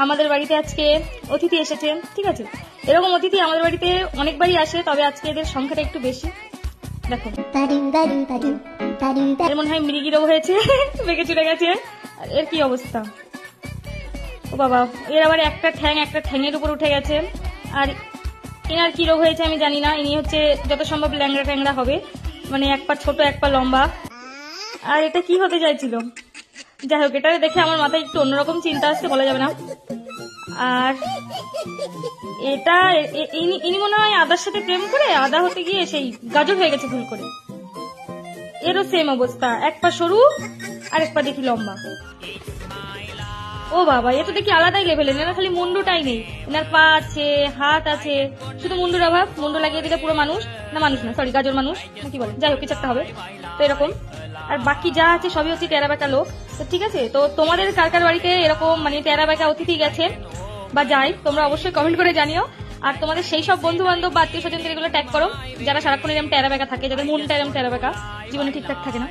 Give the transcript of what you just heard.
আমাদের বাড়িতে আজকে অতিথি এসেছে, ঠিক আছে। এরকম অতিথি আমাদের বাড়িতে অনেকবারই আসে, তবে আজকে এদের সংখ্যাটা একটু বেশি। দেখো, এর মনে হয় মৃগী রোগ হয়েছে, বেঁকে চলে গেছে। এর কি অবস্থা, ও বাবা, এর আবার একটা ঠ্যাঙের উপর উঠে গেছে। আর এনার কি রোগ হয়েছে আমি জানি না। ইনি হচ্ছে যত সম্ভব ল্যাংড়া ট্যাংরা হবে, মানে এক পা ছোট এক পা লম্বা। আর এটা কি হতে চাইছিল, যাই হোক, এটা দেখে আমার মাথায় একটু অন্যরকম চিন্তা আসছে, বলা যাবে না। আর এটা ইনি মনে হয় আদার সাথে প্রেম করে আদা হতে গিয়ে সেই গাজর হয়ে গেছে ভুল করে। এরও সেম অবস্থা, এক পা সরু আর এক পা দেখি লম্বা। ও বাবা, এ তো দেখি আলাদাই লেভেলের। এনার খালি মুন্ডুটাই নেই, এনার পা আছে, হাত আছে, শুধু মুন্ডুর অভাব। মুন্ডু লাগিয়ে দিলে পুরো মানুষ না, সরি, গাজর মানুষ কি বলে, যাই হোক, কিছু একটা হবে তো এরকম। আর বাকি যা আছে সবই হচ্ছে টেরা বেকা লোক। তো ঠিক আছে, তো তোমাদের কার কার বাড়িতে এরকম মানে টেরা বেকা অতিথি গেছে বা যাই, তোমরা অবশ্যই কমেন্ট করে জানিও। আর তোমাদের সেই সব বন্ধু বান্ধব বা আত্মীয় স্বজনদের এগুলো ট্যাগ করো যারা সারাক্ষণ এরকম টেরা বেকা থাকে, যাদের মনটা এরকম টেরা বেকা, জীবনে ঠিকঠাক থাকে না।